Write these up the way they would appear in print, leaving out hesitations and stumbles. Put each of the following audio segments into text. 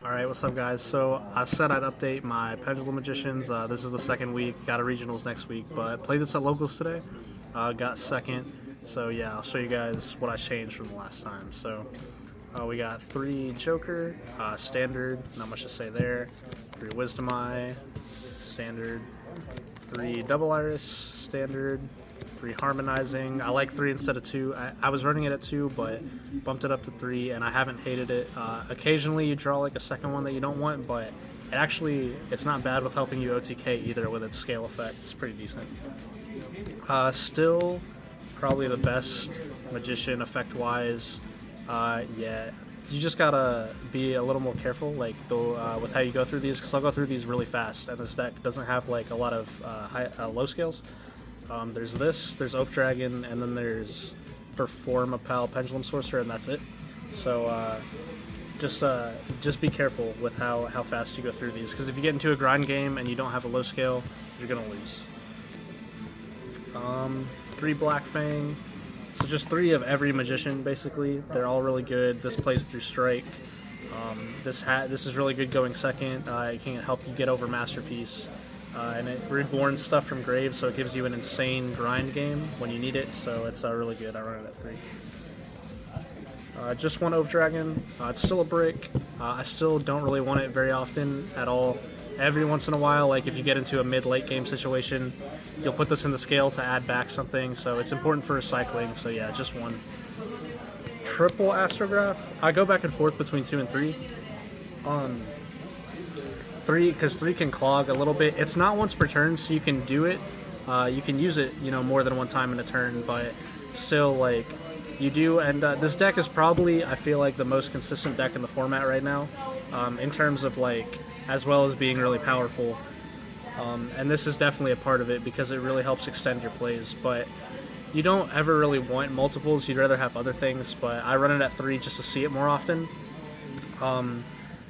Alright, what's up guys? So I said I'd update my Pendulum Magicians. This is the second week, got a regionals next week, but played this at locals today, got second. So yeah, I'll show you guys what I changed from the last time. So we got 3 Joker, standard, not much to say there, 3 Wisdom Eye, standard, 3 Double Iris, standard, 3 Harmonizing. I like 3 instead of 2. I was running it at 2, but bumped it up to 3, and I haven't hated it. Occasionally you draw like a second one that you don't want, but it's not bad with helping you OTK either with its scale effect. It's pretty decent. Still probably the best magician effect-wise. Yeah, you just gotta be a little more careful, like with how you go through these, because I'll go through these really fast, and this deck doesn't have like a lot of low scales. There's Oath Dragon, and then there's Perform a Pal Pendulum Sorcerer, and that's it. So just be careful with how fast you go through these, because if you get into a grind game and you don't have a low scale, you're gonna lose. 3 Black Fang. So just 3 of every magician, basically. They're all really good. This plays through Strike. This is really good going second. It can help you get over Masterpiece. And it reborns stuff from Grave, so it gives you an insane grind game when you need it, so it's really good. I run it at 3. Just 1 Oath Dragon. It's still a brick. I still don't really want it very often at all. Every once in a while, like if you get into a mid-late game situation, you'll put this in the scale to add back something, so it's important for recycling, so yeah, just 1. Triple Astrograph. I go back and forth between 2 and 3. 3, because 3 can clog a little bit. It's not once per turn, so you can do it. You can use it, more than one time in a turn, but still, like, you do. And this deck is probably, I feel like, the most consistent deck in the format right now, in terms of, like, as well as being really powerful. And this is definitely a part of it, because it really helps extend your plays. But you don't ever really want multiples. You'd rather have other things, but I run it at 3 just to see it more often.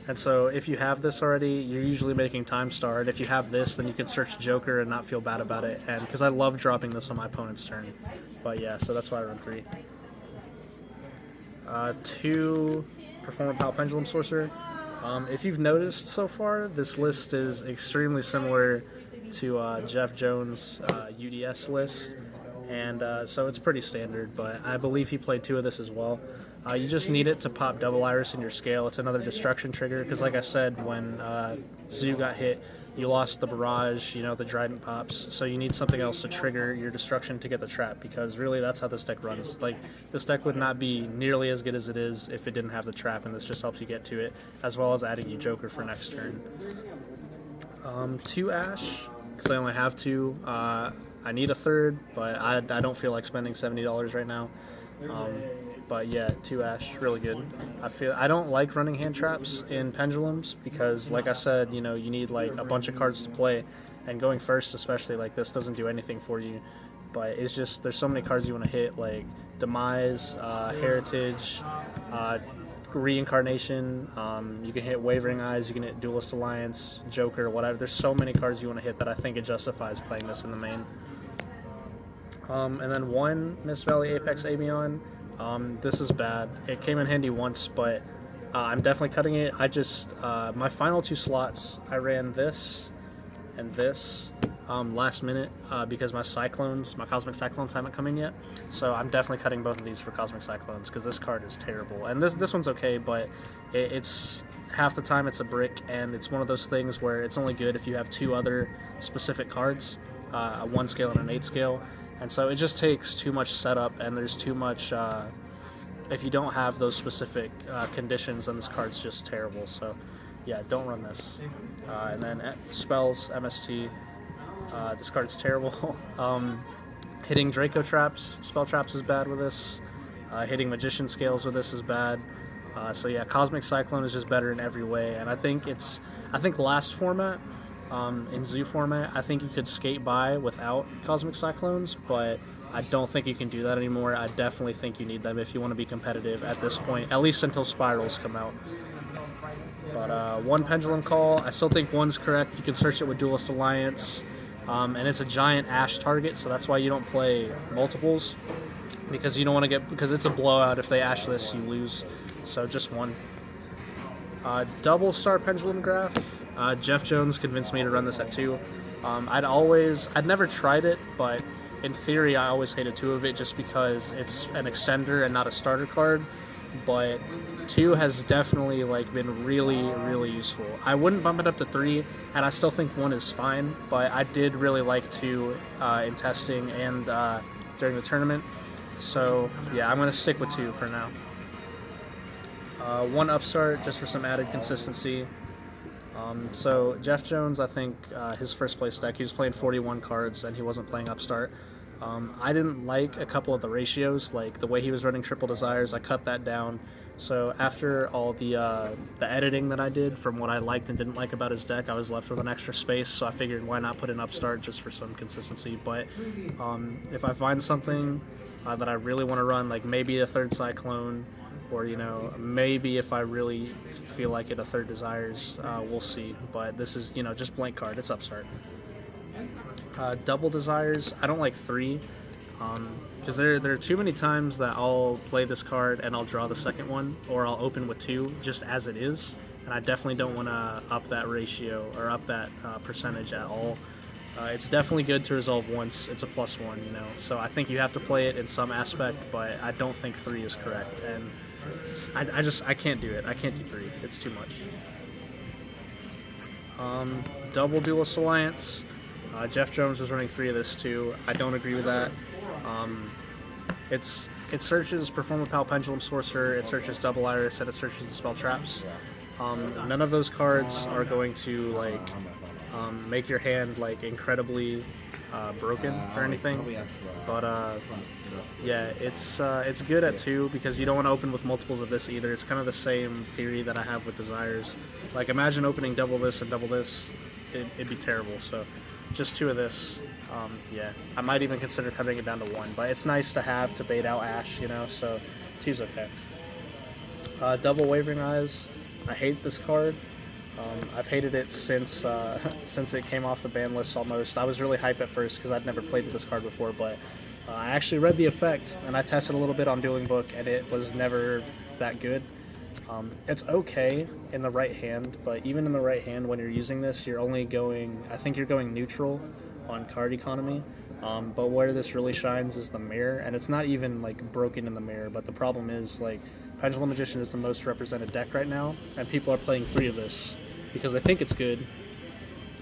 And so if you have this already, you're usually making Time Star, and if you have this, then you can search Joker and not feel bad about it, and because I love dropping this on my opponent's turn. But yeah, so that's why I run 3. 2 Perform a Pal Pendulum Sorcerer. If you've noticed so far, this list is extremely similar to Jeff Jones' UDS list, and so it's pretty standard, but I believe he played 2 of this as well. You just need it to pop Double Iris in your scale. It's another destruction trigger, because like I said, when Zoo got hit, you lost the barrage, the Trident pops, so you need something else to trigger your destruction to get the trap, because really that's how this deck runs. Like, this deck would not be nearly as good as it is if it didn't have the trap, and this just helps you get to it, as well as adding you Joker for next turn. 2 Ash, because I only have 2. I need a 3rd, but I don't feel like spending $70 right now. But yeah, 2 Ash, really good. I don't like running hand traps in Pendulums, because like I said, you need like a bunch of cards to play, and going first especially, like, this doesn't do anything for you. But it's just, there's so many cards you want to hit, like Demise, Heritage, Reincarnation, you can hit Wavering Eyes, you can hit Duelist Alliance, Joker, whatever. There's so many cards you want to hit that I think it justifies playing this in the main. And then 1 Mist Valley Apex Avion. This is bad. It came in handy once, but I'm definitely cutting it. My final 2 slots, I ran this and this last minute because my Cosmic Cyclones haven't come in yet. So I'm definitely cutting both of these for Cosmic Cyclones, because this card is terrible. And this one's okay, but it's half the time it's a brick, and it's one of those things where it's only good if you have 2 other specific cards, a 1 scale and an 8 scale. And so it just takes too much setup, and there's too much, if you don't have those specific conditions, then this card's just terrible. So yeah, don't run this. And then Spells, MST, this card's terrible. Hitting Draco Traps, Spell Traps is bad with this. Hitting Magician Scales with this is bad. So yeah, Cosmic Cyclone is just better in every way, and I think last format, in Zoo format, I think you could skate by without Cosmic Cyclones, but I don't think you can do that anymore. I definitely think you need them if you want to be competitive at this point, at least until Spirals come out. But 1 Pendulum Call, I still think 1's correct. You can search it with Duelist Alliance, and it's a giant Ash target, so that's why you don't play multiples. because you don't want to get, because it's a blowout. If they ash this, you lose. So just one. Double star Pendulum Graph. Jeff Jones convinced me to run this at 2. I'd never tried it, but in theory I always hated 2 of it just because it's an extender and not a starter card. But 2 has definitely like been really useful. I wouldn't bump it up to 3, and I still think 1 is fine, but I did really like 2 in testing and during the tournament. So yeah, I'm gonna stick with 2 for now. 1 upstart just for some added consistency. So Jeff Jones, I think his first place deck, he was playing 41 cards and he wasn't playing upstart. I didn't like a couple of the ratios, like the way he was running Triple Desires. I cut that down. So after all the editing that I did from what I liked and didn't like about his deck, I was left with an extra space. So I figured why not put in upstart just for some consistency. But if I find something that I really want to run, like maybe a 3rd Cyclone, or maybe if I really feel like it, a 3rd Desires, we'll see. But this is just blank card. It's upstart. Double Desires, I don't like 3, because there are too many times that I'll play this card and I'll draw the second one, or I'll open with 2 just as it is, and I definitely don't want to up that ratio or up that percentage at all. It's definitely good to resolve once. It's a +1, so I think you have to play it in some aspect, but I don't think 3 is correct, and I can't do it. I can't do 3. It's too much. Double Duelist Alliance. Jeff Jones was running 3 of this too. I don't agree with that. It searches Perform a Pal Pendulum Sorcerer, it searches Double Iris, and it searches the spell Traps. None of those cards are going to make your hand incredibly broken or anything. But yeah, it's good at 2 because you don't want to open with multiples of this either. It's kind of the same theory that I have with Desires. Like imagine opening double this and double this, it'd be terrible. So just 2 of this. Yeah, I might even consider cutting it down to 1, but it's nice to have to bait out Ash, so 2's okay. Double Wavering Eyes. I hate this card. I've hated it since it came off the ban list almost. I was really hype at first because I'd never played with this card before, but I actually read the effect and I tested a little bit on Dueling Book and it was never that good. It's okay in the right hand, but even in the right hand when you're using this, you're only going, I think you're going neutral on card economy. But where this really shines is the mirror, and it's not even broken in the mirror, but the problem is Pendulum Magician is the most represented deck right now, and people are playing 3 of this because they think it's good,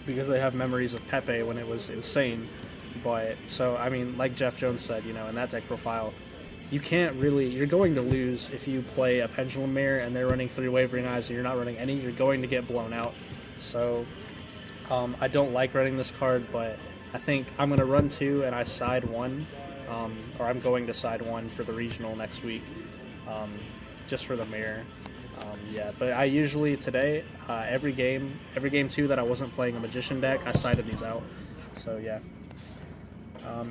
because they have memories of Pepe when it was insane. But so I mean, like Jeff Jones said, in that deck profile, you can't really, you're going to lose if you play a Pendulum Mirror and they're running 3 Wavering Eyes and you're not running any. You're going to get blown out. So I don't like running this card, but I think I'm going to run 2 and I side 1, or I'm going to side 1 for the regional next week, just for the mirror. Yeah, but I usually today, every game 2 that I wasn't playing a Magician deck, I sided these out. So yeah.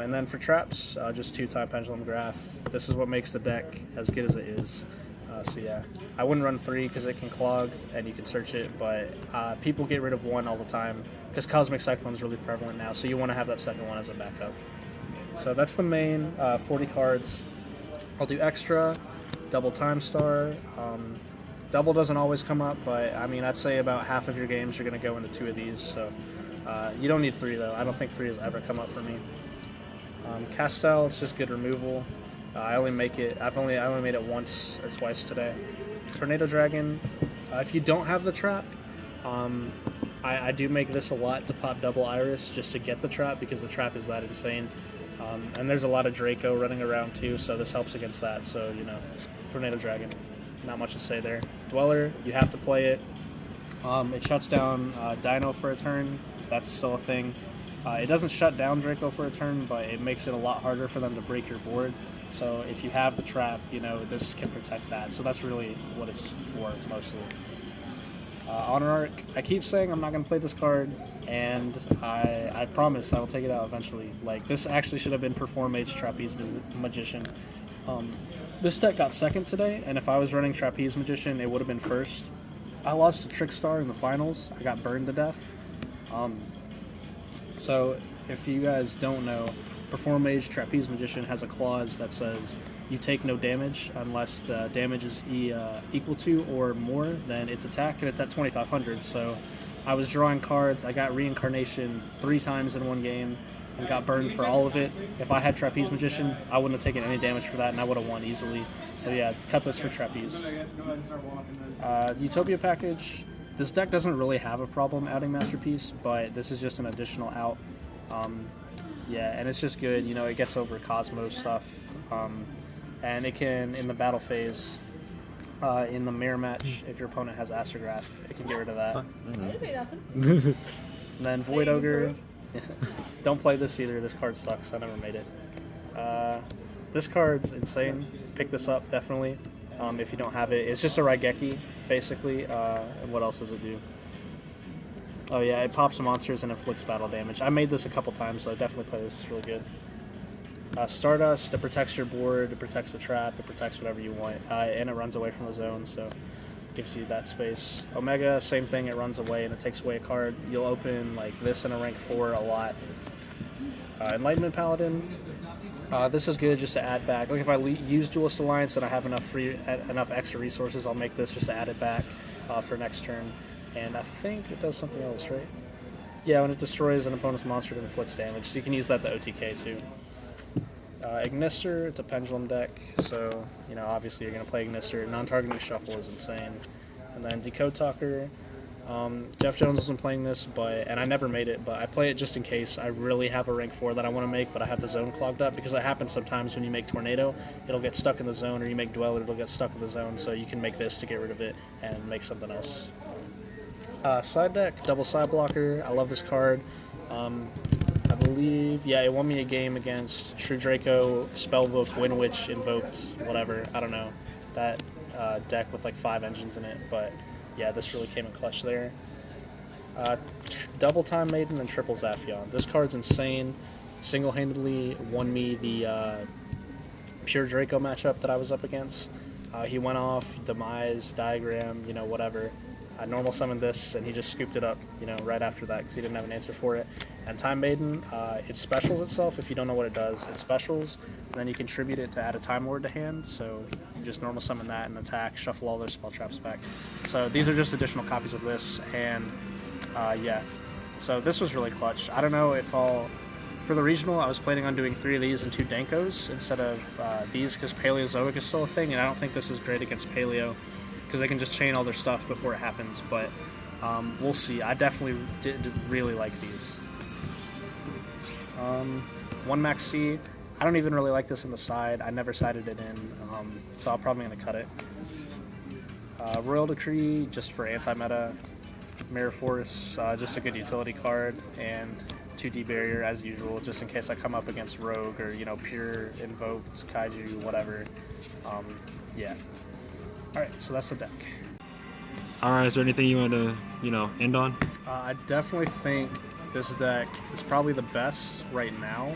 And then for traps, just 2-time Pendulum Graph. This is what makes the deck as good as it is. So yeah, I wouldn't run 3 because it can clog and you can search it, but people get rid of 1 all the time because Cosmic Cyclone is really prevalent now, so you want to have that second one as a backup. So that's the main 40 cards. I'll do extra, double Time Star. Double doesn't always come up, but I mean, I'd say about half of your games you're going to go into 2 of these, so you don't need 3 though. I don't think 3 has ever come up for me. Castel, it's just good removal. I only made it once or twice today. Tornado Dragon, if you don't have the trap, I do make this a lot to pop Double Iris just to get the trap because the trap is that insane. And there's a lot of Draco running around too, so this helps against that. So Tornado Dragon, not much to say there. Dweller, you have to play it. It shuts down Dino for a turn. That's still a thing. It doesn't shut down Draco for a turn, but it makes it a lot harder for them to break your board. So if you have the trap, this can protect that. So that's really what it's for, mostly. Honor Arc, I keep saying I'm not going to play this card, and I promise I will take it out eventually. This actually should have been Perform Mage Trapeze Magician. This deck got second today, and if I was running Trapeze Magician, it would have been first. I lost to Trickstar in the finals. I got burned to death. So if you guys don't know, Perform Mage Trapeze Magician has a clause that says you take no damage unless the damage is equal to or more than its attack, and it's at 2,500. So I was drawing cards. I got Reincarnation 3 times in one game and got burned for all of it. If I had Trapeze Magician, I wouldn't have taken any damage for that, and I would have won easily. So yeah, cut this for Trapeze. Utopia package. This deck doesn't really have a problem adding Masterpiece, but this is just an additional out. Yeah, and it's just good. You know, it gets over Cosmo stuff, and it can, in the battle phase, in the mirror match, if your opponent has Astrograph, it can get rid of that. I didn't say nothing. And then Void Ogre. Don't play this either. This card sucks. I never made it. This card's insane. Pick this up, definitely. If you don't have it. It's just a Raigeki, basically. And what else does it do? Oh yeah, it pops monsters and inflicts battle damage. I made this a couple times, so definitely play this. It's really good. Stardust, it protects your board, it protects the trap, it protects whatever you want, and it runs away from the zone, so it gives you that space. Omega, same thing, it runs away and it takes away a card. You'll open like this in a rank 4 a lot. Enlightenment Paladin, this is good just to add back. Like if I use Duelist Alliance and I have enough extra resources, I'll make this just to add it back for next turn. And I think it does something else, right? Yeah, when it destroys an opponent's monster, it inflicts damage. So you can use that to OTK too. Ignister, it's a Pendulum deck, so you know obviously you're going to play Ignister. Non-targeting Shuffle is insane. And then Decode Talker. Jeff Jones wasn't playing this, and I never made it, but I play it just in case I really have a rank 4 that I want to make, but I have the zone clogged up, because it happens sometimes when you make Tornado, it'll get stuck in the zone, or you make Dweller, it'll get stuck in the zone, so you can make this to get rid of it and make something else. Side deck, Double Side Blocker. I love this card. I believe, yeah, it won me a game against True Draco, Spellbook, Windwitch, Invoked, whatever. I don't know. That deck with like 5 engines in it, but yeah, this really came in clutch there. Double Time Maiden and Triple Zaphion. This card's insane. Single-handedly won me the Pure Draco matchup that I was up against. He went off, Demise, Diagram, you know, whatever. I normal summoned this, and he just scooped it up, you know, right after that, because he didn't have an answer for it. And Time Maiden, it specials itself. If you don't know what it does, it specials, and then you contribute it to add a Time Lord to hand, so you just normal summon that and attack, shuffle all their spell traps back. So these are just additional copies of this, and yeah. So this was really clutch. I don't know if I'll... For the regional, I was planning on doing 3 of these and 2 Dankos instead of these, because Paleozoic is still a thing, and I don't think this is great against Paleo, because they can just chain all their stuff before it happens, but we'll see. I definitely did really like these. 1 Max C. I don't even really like this in the side. I never sided it in, so I'm probably going to cut it. Royal Decree, just for anti-meta. Mirror Force, just a good utility card, and 2D Barrier as usual, just in case I come up against Rogue or, you know, Pure, Invoked, Kaiju, whatever. Yeah. Alright, so that's the deck. Alright, is there anything you want to, you know, end on? I definitely think this deck is probably the best right now,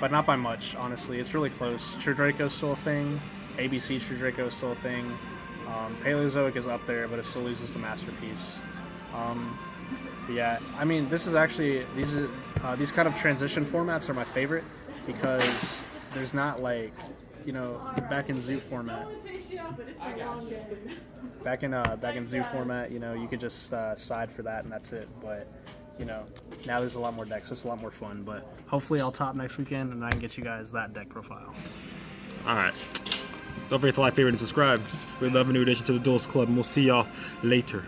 but not by much, honestly. It's really close. True Draco's still a thing. ABC True Draco is still a thing. Paleozoic is up there, but it still loses the Masterpiece. Yeah, I mean, this is actually, these kind of transition formats are my favorite, because there's not like, you know, back in Zoo format. Back in Zoo format, you know, you could just side for that and that's it. But you know, now there's a lot more decks, so it's a lot more fun. But hopefully, I'll top next weekend and I can get you guys that deck profile. All right. Don't forget to like, favorite, and subscribe. We love a new addition to the Duelist Club, and we'll see y'all later.